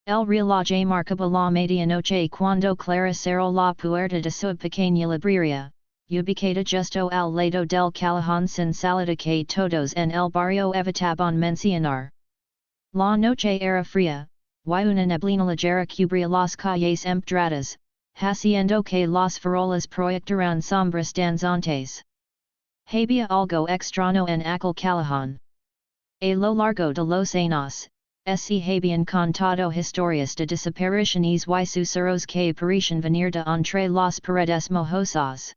El reloj marcaba la medianoche cuando Clara cerró la puerta de su pequeña librería, ubicada justo al lado del callejón sin salida que todos en el barrio evitaban mencionar. La noche era fría, y una neblina ligera cubría las calles empedradas, haciendo que las farolas proyectaran sombras danzantes. Había algo extraño en aquel callejón. A lo largo de los años, se habían contado historias de desapariciones y susurros que parecían venir de entre las paredes mojosas.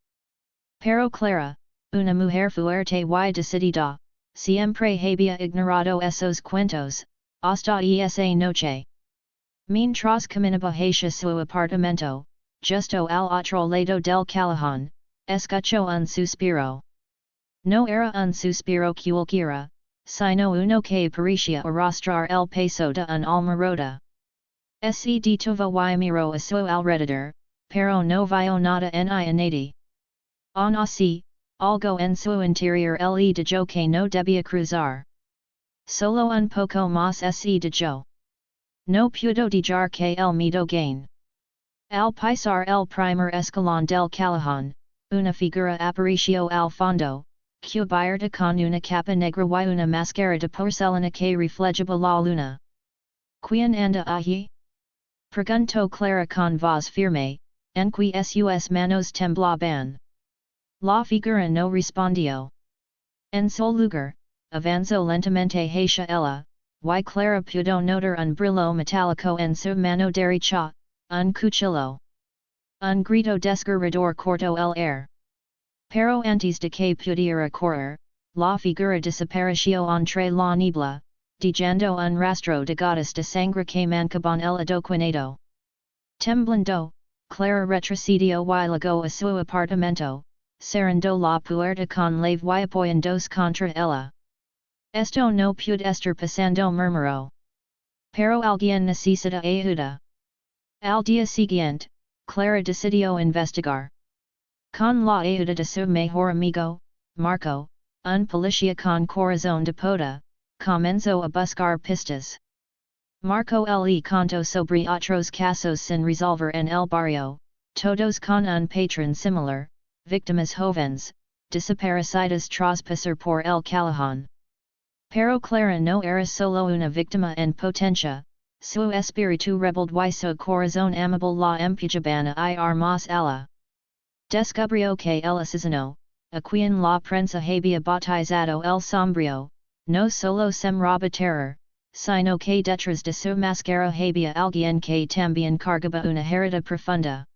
Pero Clara, una mujer fuerte y decidida, siempre había ignorado esos cuentos, hasta esa noche. Mientras caminaba hacia su apartamento, justo al otro lado del callejón, escuchó un suspiro. No era un suspiro cualquiera, sino uno que parecía arrastrar el peso de un alma rota. Se detuvo y miró a su alrededor, pero no vio nada ni a nadie. Aun así, algo en su interior le dijo que no debía cruzar. Solo un poco más se dijo. No pudo dejar que el miedo gane. Al pisar el primer escalón del callejón, una figura apareció al fondo, cubierta con una capa negra y una máscara de porcelana que reflejaba la luna. ¿Quién anda allí? Preguntó Clara con voz firme, en que sus manos temblaban. La figura no respondió. En su lugar, avanzó lentamente hacia ella, y Clara pudo notar un brillo metálico en su mano derecha, un cuchillo. Un grito desgarrador cortó el aire. Pero antes de que pudiera correr, la figura desapareció entre la niebla, dejando un rastro de gotas de sangre que manchaban el adoquinado. Temblando, Clara retrocedió y llegó a su apartamento, cerrando la puerta con llave y apoyándose contra ella. Esto no puede estar pasando, murmuró. Pero alguien necesita ayuda. Al día siguiente, Clara decidió investigar. Con la ayuda de su mejor amigo, Marco, un policía con corazón de pota, comenzó a buscar pistas. Marco le contó sobre otros casos sin resolver en el barrio, todos con un patrón similar, víctimas jóvenes, desaparecidas tras pasar por el callejón. Pero Clara no era solo una víctima en potencia, su espíritu rebelde y su corazón amable la empujaban a ir más allá. Descubrió que el asesino, a quien la prensa había bautizado el sombrío, no solo sembraba terror, sino que detrás de su máscara había alguien que también cargaba una herida profunda.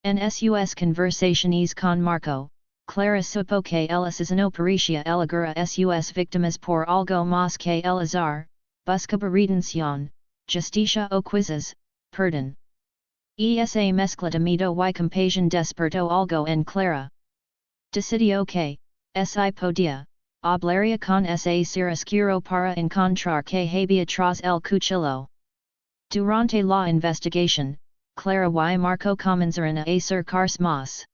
En sus conversaciones con Marco, Clara supo que el asesino parecía elegar a sus víctimas por algo más que el azar, buscaba redención, justicia o quizás, perdón. Esa mezcla de miedo y compasión despertó algo en Clara. Decidió que, si podía, hablaría con ese ser oscuro para encontrar que había tras el cuchillo. Durante la investigación, Clara y Marco comenzaron a acercarse más.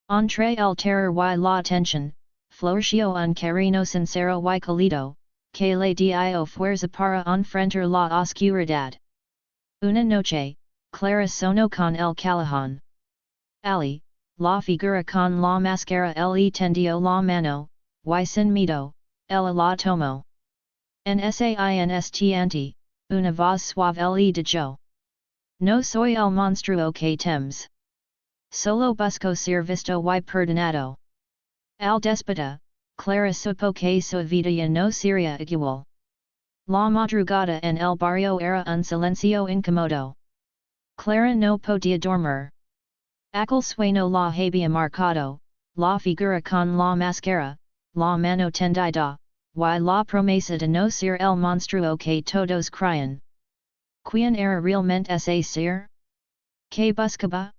Entre el terror y la tensión, floreció un cariño sincero y cálido, que le dio fuerza para enfrentar la oscuridad. Una noche, Clara sonó con el callejón. Ali, la figura con la máscara le tendió la mano, y sin miedo, ella la tomó. En ese instante, una voz suave le dijo. No soy el monstruo que temes. Solo busco ser visto y perdonado. Al despedida, Clara supo que su vida ya no sería igual. La madrugada en el barrio era un silencio incómodo. Clara no podía dormir. Aquel sueño la había marcado, la figura con la máscara, la mano tendida, y la promesa de no ser el monstruo que todos creían. ¿Quién era realmente ese ser? ¿Qué buscaba?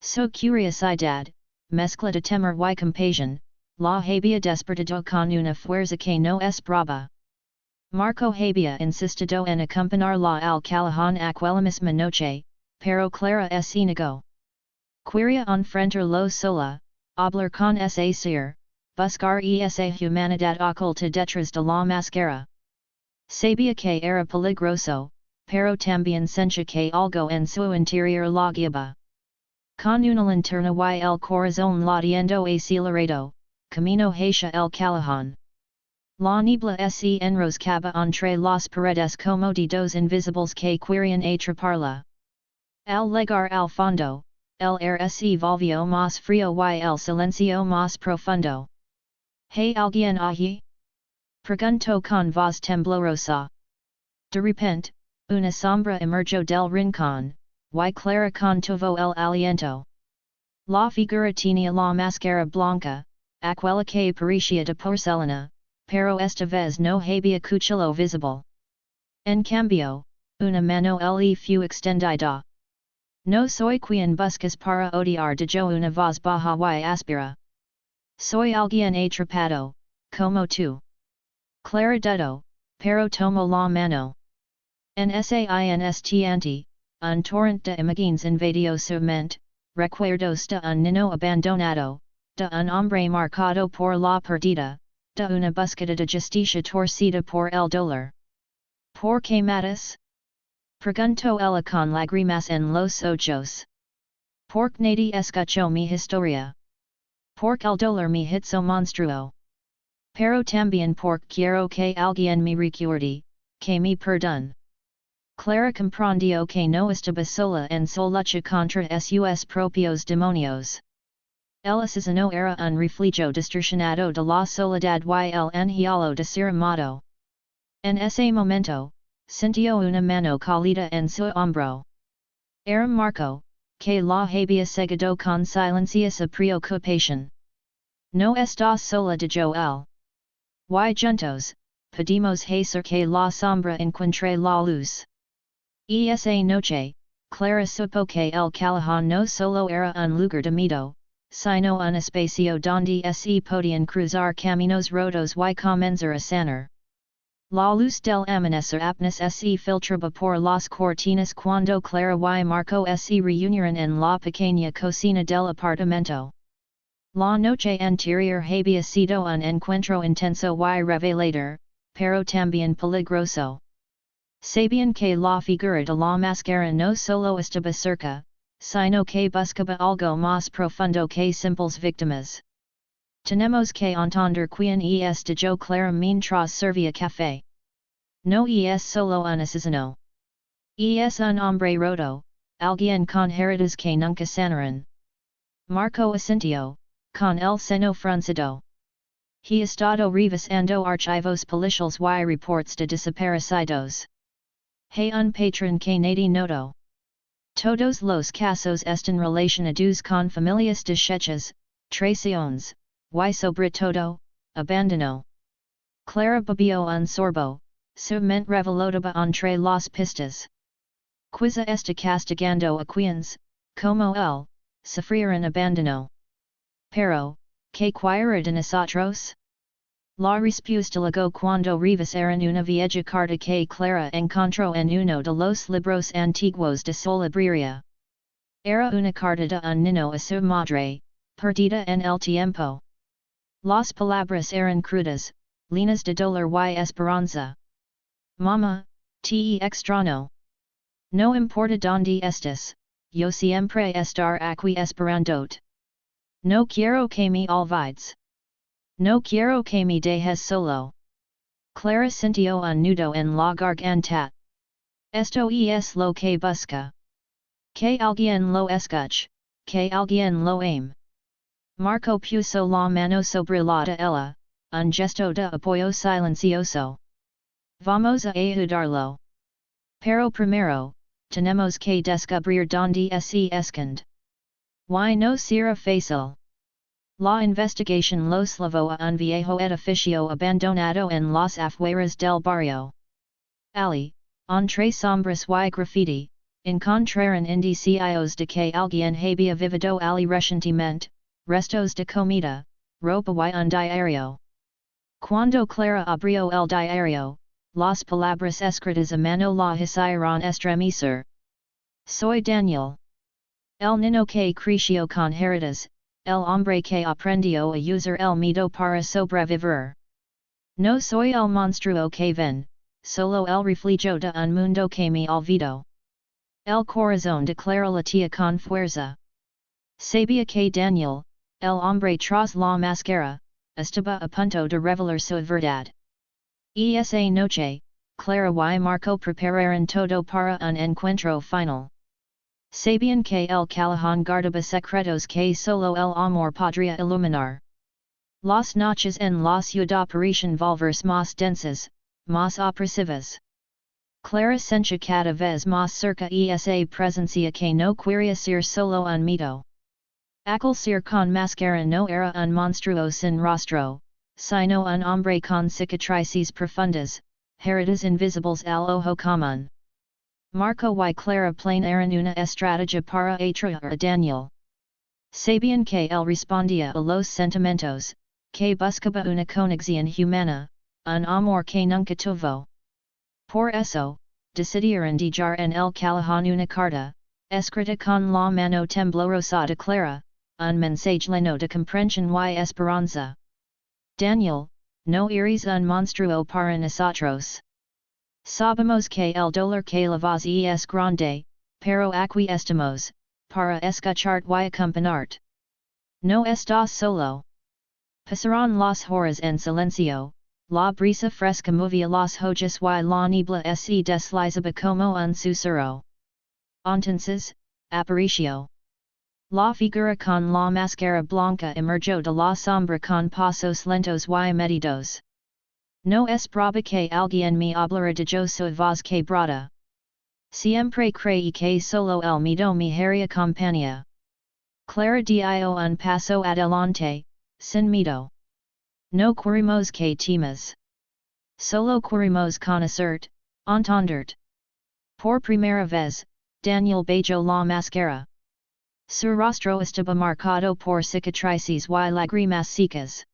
Su curiosidad, mezcla de temor y compasión, la había despertado con una fuerza que no esperaba. Marco había insistido en acompañarla al callejón aquella misma noche, pero Clara se negó. Quería enfrentarlo sola, hablar con ese ser, buscar esa humanidad oculta detrás de la máscara. Sabía que era peligroso, pero también sencha que algo en su interior la guiaba. Con una linterna y el corazón latiendo acelerado, camino hacia el callejón. La niebla se enroscaba entre las paredes como de dos invisibles que querían atraparla. Al llegar al fondo, el aire se volvió más frío y el silencio más profundo. ¿Hay alguien allí? Preguntó con voz temblorosa. De repente, una sombra emergió del rincón, y Clara contuvo el aliento. La figura tenía la máscara blanca, aquella que parecía de porcelana, pero esta vez no había cuchillo visible. En cambio, una mano le fue extendida. No soy quien buscas para odiar, dijo una voz baja y áspera. Soy alguien atrapado, como tú. Clara dudó, pero tomó la mano. En ese instante, un torrente de imágenes invadió su mente, recuerdos de un niño abandonado, de un hombre marcado por la pérdida, de una búsqueda de justicia torcida por el dolor. ¿Por qué matas? Preguntó ella con lágrimas en los ojos. Porque nadie escuchó mi historia. Porque el dolor me hizo monstruo. Pero también porque quiero que alguien me recuerde, que me perdone. Clara comprendió que no estaba sola en su lucha contra sus propios demonios. El asesino era un reflejo distorsionado de la soledad y el anhelo de ser amado. En ese momento, sintió una mano cálida en su hombro. Era Marco, que la había seguido con silenciosa preocupación. No estás sola, dijo él. Y juntos, podemos hacer que la sombra encuentre la luz. Esa noche, Clara supo que el callejón no solo era un lugar de miedo, sino un espacio donde se podían cruzar caminos rotos y comenzar a sanar. La luz del amanecer apenas se filtraba por las cortinas cuando Clara y Marco se reunieron en la pequeña cocina del apartamento. La noche anterior había sido un encuentro intenso y revelador, pero también peligroso. Sabían que la figura de la máscara no solo estaba cerca, sino que buscaba algo más profundo que simples víctimas. Tenemos que entender quién es, dijo Clara mientras servía café. No es solo un asesino. Es un hombre roto, alguien con heridas que nunca sanarán. Marco asintió, con el seno fruncido. He estado revisando archivos policiales y reports de desaparecidos. Hay un patrón que nadie notó. Todos los casos están relacionados con familias deshechas, traiciones, y sobre todo, abandono. Clara bebió un sorbo, su mente revolotaba entre las pistas. Quizá está castigando a quienes, como él, sufrieron abandono. Pero, ¿qué quiere de nosotros? La respuesta llegó cuando revisaron una vieja carta que Clara encontró en uno de los libros antiguos de su librería. Era una carta de un niño a su madre, perdida en el tiempo. Las palabras eran crudas, llenas de dolor y esperanza. Mamá, te extraño. No importa dónde estés, yo siempre estar aquí esperándote. No quiero que me olvides. No quiero que me dejes solo. Clara sintió un nudo en la garganta. Esto es lo que busca. Que alguien lo escuche, que alguien lo ame. Marco puso la mano sobre la de ella, un gesto de apoyo silencioso. Vamos a ayudarlo. Pero primero, tenemos que descubrir dónde se esconde. Y no será fácil. La investigación los llevó a un viejo edificio abandonado en las afueras del barrio. Ali, entre sombras y graffiti, encontraron indicios de que alguien había vivido allí recientemente, restos de comida, ropa y un diario. Cuando Clara abrió el diario, las palabras escritas a mano la hicieron estremecer. Soy Daniel. El niño que creció con heridas, el hombre que aprendió a usar el miedo para sobrevivir. No soy el monstruo que ven, solo el refugio de un mundo que me olvido. El corazón declara la tía con fuerza. Sabía que Daniel, el hombre tras la máscara, estaba a punto de revelar su verdad. Esa noche, Clara y Marco prepararon todo para un encuentro final. Sabían que el Callahan guardaba secretos que solo el amor podría iluminar. Las noches en la ciudad parecían volverse más densas, más opresivas. Clara sentía cada vez más cerca esa presencia que no quería ser solo un mito. Aquel ser con máscara no era un monstruo sin rostro, sino un hombre con cicatrices profundas, heridas invisibles al ojo común. Marco y Clara planearon una estrategia para atraer a Daniel. Sabían que él respondía a los sentimientos, que buscaba una conexión humana, un amor que nunca tuvo. Por eso, decidieron dejar en el Callahan una carta, escrita con la mano temblorosa de Clara, un mensaje lleno de comprensión y esperanza. Daniel, no eres un monstruo para nosotros. Sabemos que el dolor que la voz es grande, pero aquí estamos, para escucharte y acompañarte. No estás solo. Pasaron las horas en silencio, la brisa fresca movía las hojas y la niebla se deslizaba como un susurro. Entonces, apareció. La figura con la máscara blanca emergió de la sombra con pasos lentos y medidos. No esperaba que alguien me hablara de yo su voz quebrada. Siempre creí que solo el miedo me haría compañía. Clara dio un paso adelante, sin miedo. No queremos que temas. Solo queremos conocerte, entenderte. Por primera vez, Daniel beijó la máscara. Su rostro estaba marcado por cicatrices y lágrimas secas.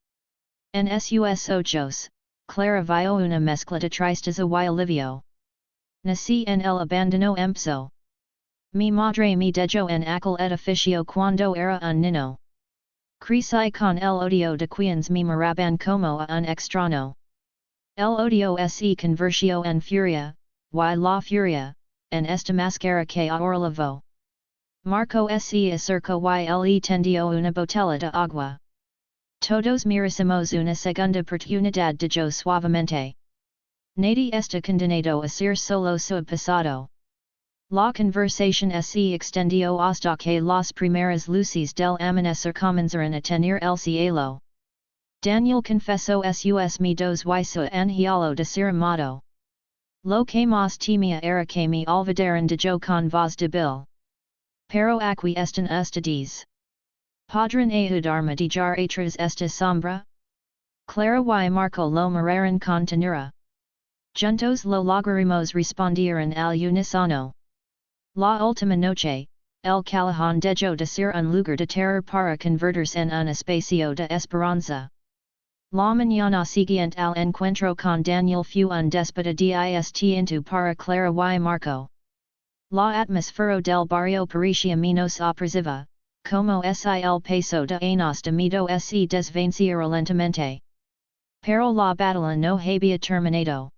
En sus ojos, Clara vio una mezcla de tristeza y alivio. Nací en el abandono empezó. Mi madre me dejó en aquel edificio cuando era un niño. Crecí con el odio de quienes me miraban como a un extraño. El odio se convirtió en furia, y la furia, en esta máscara que ahora lavo. Marco se acercó y le tendió una botella de agua. Todos merecemos una segunda oportunidad de yo suavemente. Nadie está condenado a ser solo su pasado. La conversación se extendió hasta que las primeras luces del amanecer comenzaron a tener el cielo. Daniel confesó sus miedos y su anhelo de ser amado. Lo que más temía era que me olvidaran de yo con voz débil. Pero aquí están ustedes. ¿Podrán ayudarme a dejar atrás esta sombra? Clara y Marco lo miraron con ternura. Juntos lo lograremos, respondieron al unísono. La última noche, el Callahan dejó de ser un lugar de terror para convertirse en un espacio de esperanza. La mañana siguiente al encuentro con Daniel fue un despedida distinto para Clara y Marco. La atmósfera del barrio parecía menos opresiva, como si el peso de años de miedo se desvanciera lentamente. Pero la batalla no había terminado.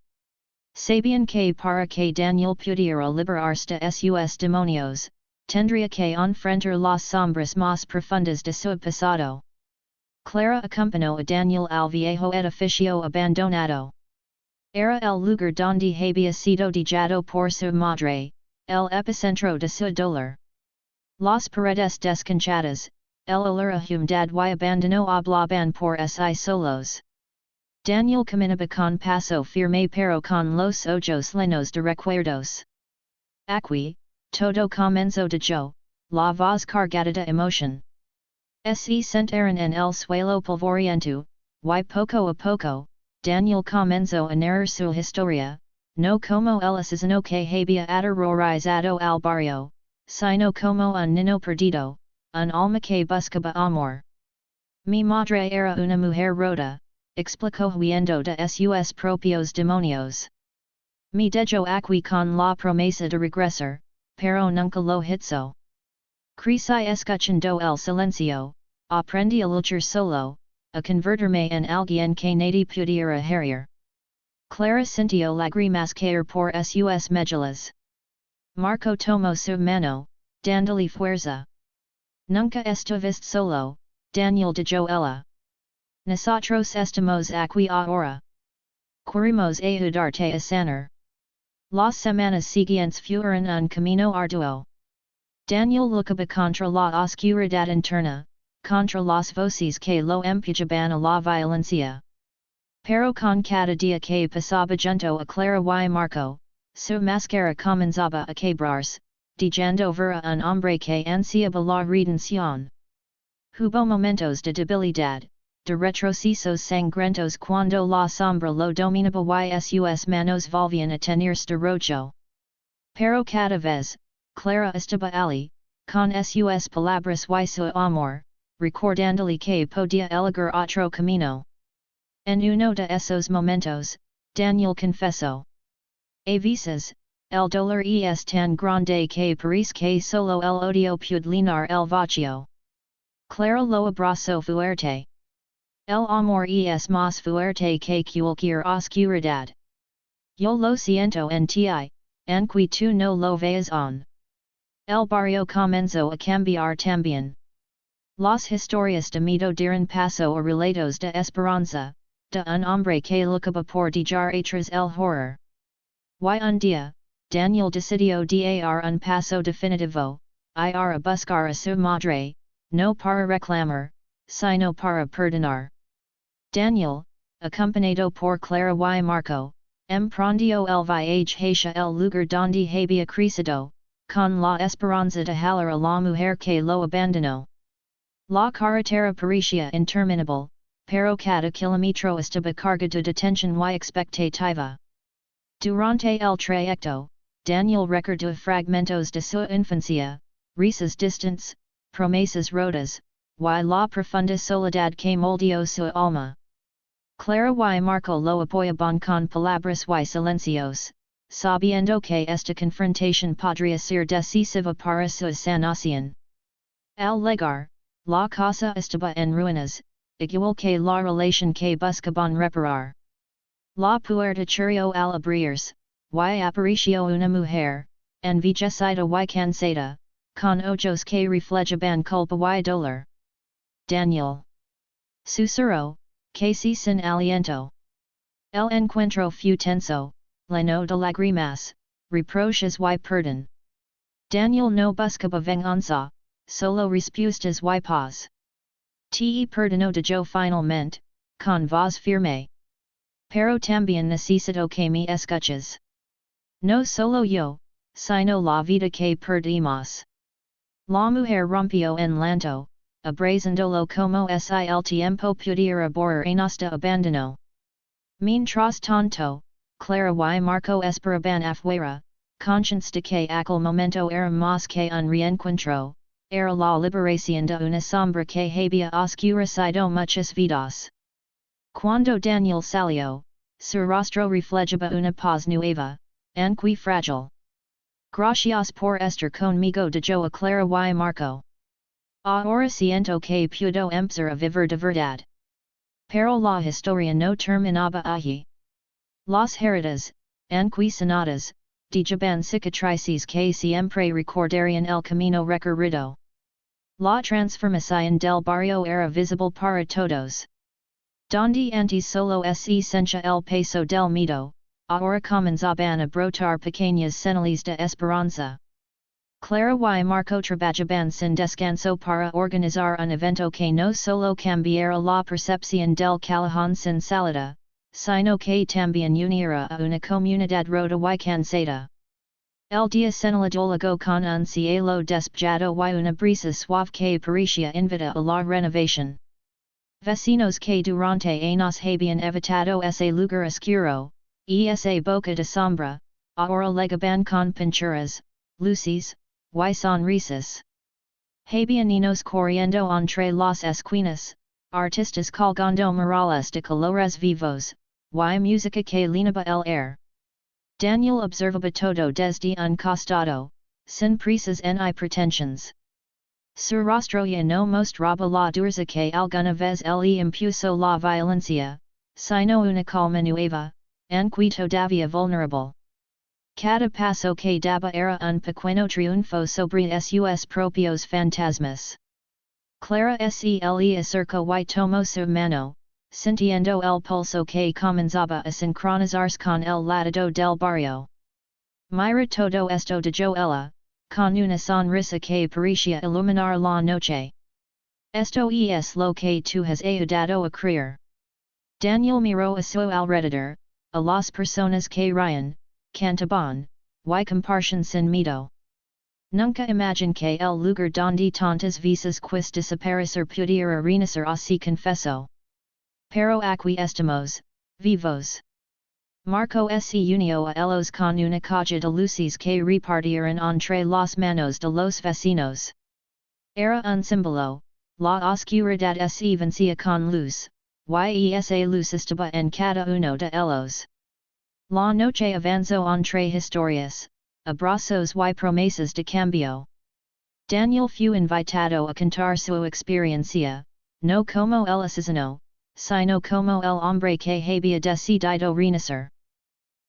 Sabían que para que Daniel pudiera liberarse de sus demonios, tendría que enfrentar las sombras más profundas de su pasado. Clara acompañó a Daniel al viejo edificio abandonado. Era el lugar donde había sido dejado por su madre, el epicentro de su dolor. Las paredes descanchadas, el olor a humedad y abandono hablaban por sí solos. Daniel caminaba con paso firme pero con los ojos llenos de recuerdos. Aquí, todo comenzó de yo, la voz cargada de emoción. Se sentaron en el suelo polvoriento, y poco a poco, Daniel comenzó a narrar su historia, no como el asesino que había aterrorizado al barrio, sino como un niño perdido, un alma que buscaba amor. Mi madre era una mujer rota, explicó huyendo de sus propios demonios. Me dejó aquí con la promesa de regresar, pero nunca lo hizo. Crecí escuchando el silencio, aprendí a luchar solo, a convertirme en alguien que nadie pudiera herir. Clara Cintio lagrimas caer por sus medulas. Marco tomo su mano, dándole fuerza. Nunca estuviste solo, Daniel de Joella. Nosotros estamos aquí ahora. Queremos ayudarte a sanar. Las semanas siguientes fueron un camino arduo. Daniel luchaba contra la oscuridad interna, contra las voces que lo empujaban a la violencia. Pero con cada día que pasaba junto a Clara y Marco, su máscara comenzaba a quebrarse, dejando ver a un hombre que ansiaba la redención. Hubo momentos de debilidad, de retrocesos sangrentos cuando la sombra lo dominaba y sus manos volvían a tenerse de rojo. Pero cada vez, Clara estaba allí, con sus palabras y su amor, recordándole que podía elegir otro camino. En uno de esos momentos, Daniel confesó. A veces, el dolor es tan grande que parece que solo el odio puede llenar el vacío. Clara lo abrazó fuerte. El amor es más fuerte que cualquier oscuridad. Yo lo siento en ti, aunque tú no lo veas aún. El barrio comenzó a cambiar también. Las historias de Miedo dieron paso a relatos de esperanza, de un hombre que luchaba por dejar atrás el horror. Y un día, Daniel decidió dar un paso definitivo, ir a buscar a su madre, no para reclamar, sino para perdonar. Daniel, acompañado por Clara y Marco, emprendió el viaje hacia el lugar donde había crecido, con la esperanza de hallar a la mujer que lo abandonó. La carretera parecía interminable, pero cada kilómetro estaba cargado de tensión y expectativa. Durante el trayecto, Daniel recordó fragmentos de su infancia, risas distantes, promesas rotas, y la profunda soledad que moldeó su alma. Clara y Marco lo apoyaban con palabras y silencios, sabiendo que esta confrontación podría ser decisiva para su sanación. Al llegar, la casa estaba en ruinas, igual que la relación que buscaban reparar. La puerta churió al abrirse, y apareció una mujer, envejecida y cansada, con ojos que reflejaban culpa y dolor. Daniel susurró, casi sin aliento. El encuentro fue tenso, lleno de lágrimas, reproches y perdón. Daniel no buscaba venganza, solo respuestas y paz. Te perdono de yo finalmente, con voz firme. Pero también necesito que me escuches. No solo yo, sino la vida que perdimos. La mujer rompió en llanto, abrazándolo como si el tiempo pudiera borrar nuestra abandono. Mientras tanto, Clara y Marco esperaban afuera, conscientes de que aquel momento era más que un reencuentro, era la liberación de una sombra que había oscurecido muchas vidas. Cuando Daniel salió, su rostro reflejaba una paz nueva, aunque frágil. Gracias por estar conmigo, dijo a Clara y Marco. Ahora siento que puedo empezar a vivir de verdad. Pero la historia no terminaba allí. Las heridas, aunque sanadas, dejaban cicatrices que siempre recordarían el camino recorrido. La transformación del barrio era visible para todos. Donde antes solo se sentía el peso del miedo, ahora comenzaban a brotar pequeñas señales de esperanza. Clara y Marco trabajaban sin descanso para organizar un evento que no solo cambiara la percepción del callejón sin salida, sino que también uniera a una comunidad rota y cansada. El día señalado llegó con un cielo despejado y una brisa suave que parecía invita a la renovación. Vecinos que durante años habían evitado ese lugar oscuro, y esa boca de sombra, ahora llegaban con pinturas, luces, y sonrisas. Habían niños corriendo entre las esquinas, artistas colgando murales de colores vivos, y música que llenaba el air. Daniel observaba todo desde un costado, sin prisas ni pretensions. Su rostro ya no mostraba la dureza que alguna vez le impuso la violencia, sino una calma nueva, anqui todavia vulnerable. Cada paso que daba era un pequeño triunfo sobre sus propios fantasmas. Clara se le acercó y tomó su mano, sintiendo el pulso que comenzaba a sincronizarse con el latido del barrio. Mira todo esto dijo ella, con una sonrisa que parecía iluminar la noche. Esto es lo que tú has ayudado a creer. Daniel miró a su alrededor, a las personas que rían, cantaban, y compartían sin miedo. Nunca imaginé que el lugar donde tantas veces quis desaparecer pudiera renacer así confesó. Pero aquí estamos, vivos. Marco se unió a ellos con una caja de luces que repartieron entre las manos de los vecinos. Era un símbolo, la oscuridad se vencía con luz, y esa luz estaba en cada uno de ellos. La noche avanzó entre historias, abrazos y promesas de cambio. Daniel fue invitado a contar su experiencia, no como el asesino, sino como el hombre que había decidido renacer.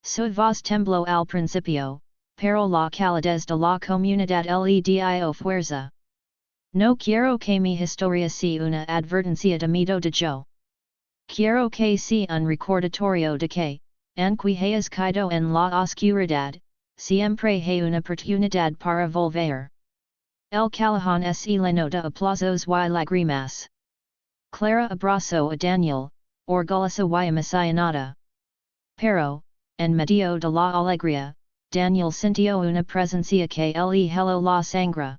Su voz tembló al principio, pero la calidez de la comunidad le dio fuerza. No quiero que mi historia sea una advertencia de miedo de yo. Quiero que sea un recordatorio de que, aunque hayas caído en la oscuridad, siempre hay una oportunidad para volver. El callejón se lleno de aplausos y lágrimas. Clara abrazó a Daniel, orgullosa y emocionada. Pero, en medio de la alegría, Daniel sintió una presencia que le heló la sangre.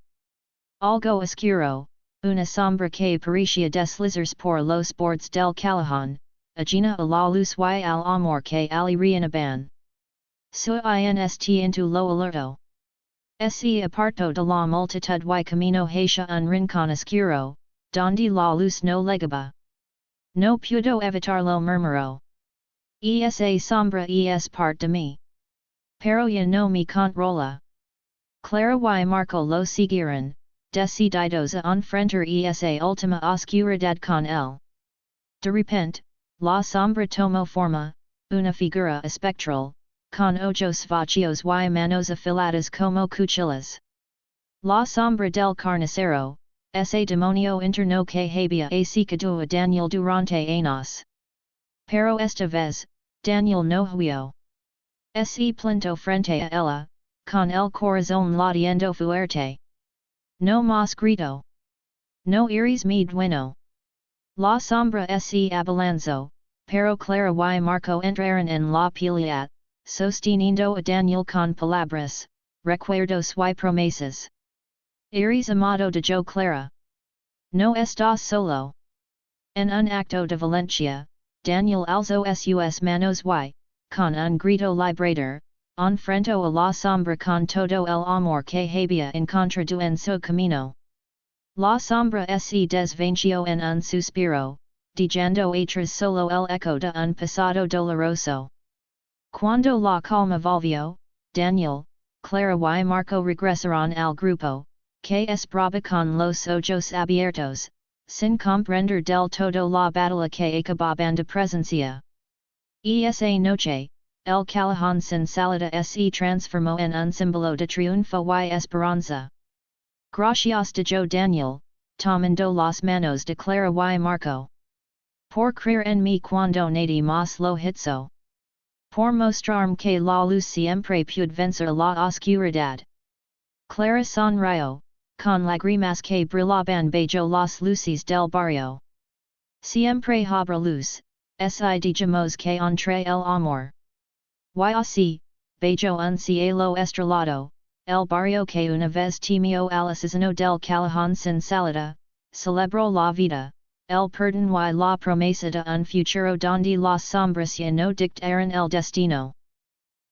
Algo oscuro, una sombra que parecía deslizarse por los bordes del callejón, ajena a la luz y al amor que le reinaban. Su instinto lo alertó. Se apartó de la multitud y camino hacia un rincón oscuro, donde la luz no llegaba. No pudo evitarlo, murmuró. Esa sombra es parte de mí. Pero ya no me controla. Clara y Marco lo siguieron, decididos a enfrentar esa última oscuridad con él. De repente, la sombra tomó forma, una figura espectral, con ojos vacíos y manos afiladas como cuchillas. La sombra del carnicero, ese demonio interno que había acechado a Daniel durante años. Pero esta vez, Daniel no huyó. Se plantó frente a ella, con el corazón latiendo fuerte. No más grito. No eres mi dueño. La sombra se abalanzó, pero Clara y Marco entraron en la pelea, sosteniendo a Daniel con palabras, recuerdos y promesas. Eres amado de yo, Clara. No estás solo. En un acto de valencia, Daniel alzó sus manos y, con un grito liberador, enfrentó a la sombra con todo el amor que había encontrado en su camino. La sombra se desvanció en un suspiro, dejando atrás solo el eco de un pasado doloroso. Cuando la calma volvió, Daniel, Clara y Marco regresaron al grupo, que esperaba con los ojos abiertos, sin comprender del todo la batalla que acababan de presencia. Esa noche, el callejón sin salida se transformó en un símbolo de triunfo y esperanza. Gracias dijo Daniel, tomando las manos de Clara y Marco. Por creer en mí cuando nadie más lo hizo. Por mostrarme que la luz siempre puede vencer la oscuridad. Clara sonrió, con lágrimas que brillaban bajo las luces del barrio. Siempre habrá luz, si dijimos que entre el amor. Y así, bajo un cielo estrellado, el barrio que una vez temió al asesino del callejón sin salida, celebró la vida, el perdón y la promesa de un futuro donde las sombras ya no dictaron el destino.